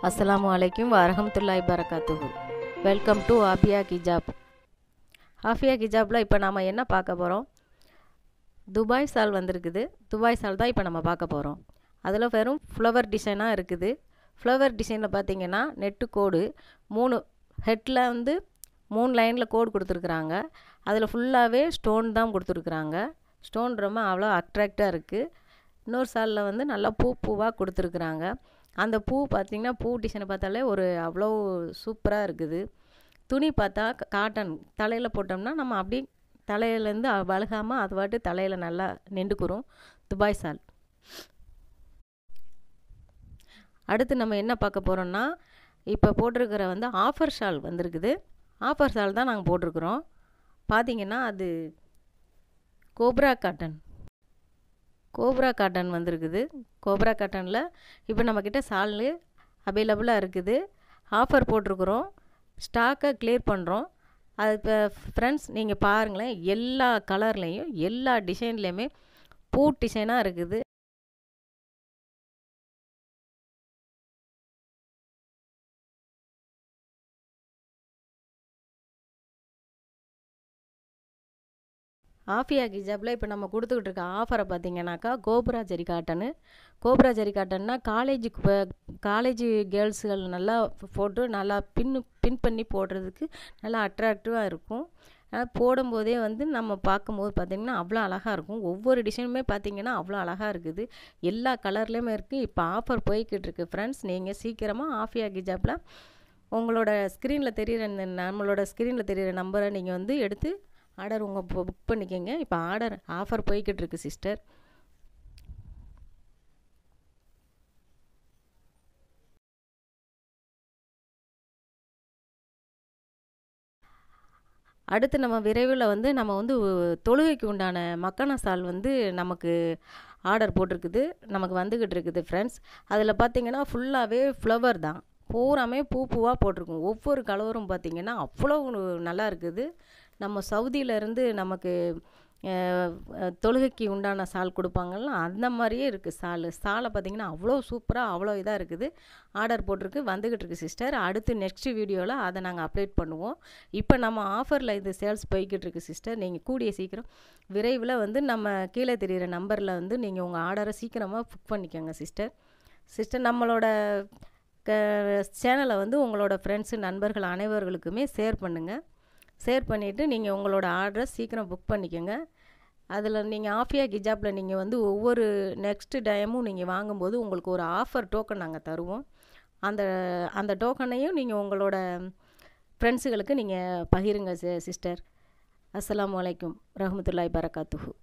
Assalamualaikum warahmatullahi wabarakatuh. Welcome to Afiya Hijab. Afiya கிஜாப்பில் இப்போ நம்ம என்ன பார்க்க போகிறோம், துபாய் சால் வந்திருக்குது. துபாய் சால் தான் இப்போ நம்ம பார்க்க போகிறோம். அதில் வெறும் ஃப்ளவர் டிசைனாக இருக்குது. ஃப்ளவர் டிசைனில் பார்த்தீங்கன்னா நெட்டு கோடு 3 ஹெட்டில் வந்து 3 லைனில் கோடு கொடுத்துருக்குறாங்க. அதில் ஃபுல்லாகவே ஸ்டோன் தான் கொடுத்துருக்குறாங்க. ஸ்டோன் ரொம்ப அவ்வளோ அட்ராக்டாக இருக்குது. இன்னொரு சாலில் வந்து நல்லா பூவாக கொடுத்துருக்குறாங்க. அந்த பூ பார்த்திங்கன்னா பூ டிசைனை பார்த்தாலே ஒரு அவ்வளோ சூப்பராக இருக்குது. துணி பார்த்தா காட்டன் தலையில் போட்டோம்னா நம்ம அப்படி தலையிலேருந்து வழுகாமல் அது பாட்டு தலையில் நல்லா நின்றுக்குறோம் துபாய் சால். அடுத்து நம்ம என்ன பார்க்க போகிறோம்னா, இப்போ போட்டிருக்கிற வந்து ஆஃபர் ஷால் வந்திருக்குது. ஆஃபர் ஷால் தான் நாங்கள் போட்டிருக்குறோம். பார்த்திங்கன்னா அது கோப்ரா காட்டன் வந்திருக்குது. கோப்ரா காட்டனில் இப்போ நம்மக்கிட்ட சால் அவைலபிளாக இருக்குது. ஆஃபர் போட்டிருக்குறோம். ஸ்டாக்கை கிளியர் பண்ணுறோம். அது இப்போ ஃப்ரெண்ட்ஸ் நீங்கள் பாருங்களேன், எல்லா கலர்லேயும் எல்லா டிசைன்லேயுமே பூ டிசைனாக இருக்குது. ஆஃபியா கிஜாப்பில் இப்போ நம்ம கொடுத்துக்கிட்டு இருக்க ஆஃபரை பார்த்தீங்கன்னாக்கா கோப்ரா ஜரி காட்டன்னா காலேஜ் கேர்ள்ஸுகள் நல்லா போட்டு நல்லா பின் பண்ணி போடுறதுக்கு நல்லா அட்ராக்டிவாக இருக்கும். போடும்போதே வந்து நம்ம பார்க்கும்போது பார்த்திங்கன்னா அவ்வளோ அழகாக இருக்கும். ஒவ்வொரு டிசைனுமே பார்த்திங்கன்னா அவ்வளோ அழகாக இருக்குது. எல்லா கலர்லேயுமே இருக்குது. இப்போ ஆஃபர் போய்கிட்டு இருக்கு ஃப்ரெண்ட்ஸ். நீங்கள் சீக்கிரமாக ஆஃபியா கிஜாப்பில் உங்களோட நம்மளோட ஸ்க்ரீனில் தெரிகிற நம்பரை நீங்கள் வந்து எடுத்து ஆர்டர் புக் பண்ணிக்கோங்க. இப்போ ஆஃபர் போய்கிட்டு இருக்கு சிஸ்டர். அடுத்து நம்ம விரைவில் வந்து நம்ம வந்து தொழுகைக்கு உண்டான மக்கானா சால் வந்து நமக்கு ஆர்டர் போட்டிருக்குது, நமக்கு வந்துக்கிட்டு இருக்குது ஃப்ரெண்ட்ஸ். அதில் பார்த்திங்கன்னா ஃபுல்லாகவே ஃப்ளவர் தான், பூராமே பூவாக போட்டிருக்கும். ஒவ்வொரு கலரும் பார்த்திங்கன்னா அவ்வளோ நல்லா இருக்குது. நம்ம சவுதியிலேருந்து நமக்கு தொழுகைக்கு உண்டான சால் கொடுப்பாங்கல்ல, அந்த மாதிரியே இருக்குது சாலை பார்த்திங்கன்னா அவ்வளோ சூப்பராக அவ்வளோ இதாக இருக்குது. ஆர்டர் போட்டிருக்கு, வந்துக்கிட்டு இருக்குது சிஸ்டர். அடுத்து நெக்ஸ்ட் வீடியோவில் அதை நாங்கள் அப்டேட் பண்ணுவோம். இப்போ நம்ம ஆஃபரில் இது சேல்ஸ் போய்கிட்டு இருக்குது சிஸ்டர். நீங்கள் கூடிய சீக்கிரம் விரைவில் வந்து நம்ம கீழே தெரிகிற நம்பரில் வந்து நீங்கள் உங்கள் ஆர்டரை சீக்கிரமாக புக் பண்ணிக்கோங்க சிஸ்டர். நம்மளோட சேனலை வந்து உங்களோட ஃப்ரெண்ட்ஸு நண்பர்கள் அனைவர்களுக்குமே ஷேர் பண்ணிவிட்டு நீங்கள் உங்களோட ஆர்டரை சீக்கிரம் புக் பண்ணிக்கோங்க. அதில் நீங்கள் ஆஃபியா கிஜாப்பில் நீங்கள் வந்து ஒவ்வொரு நெக்ஸ்ட் டைமும் நீங்கள் வாங்கும்போது உங்களுக்கு ஒரு ஆஃபர் டோக்கன் நாங்கள் தருவோம். அந்த டோக்கனையும் நீங்கள் உங்களோட ஃப்ரெண்ட்ஸுகளுக்கு நீங்கள் பகிருங்க சிஸ்டர். அஸ்ஸலாமு அலைக்கும் ரஹ்மத்துல்லாஹி பரக்காத்துஹு.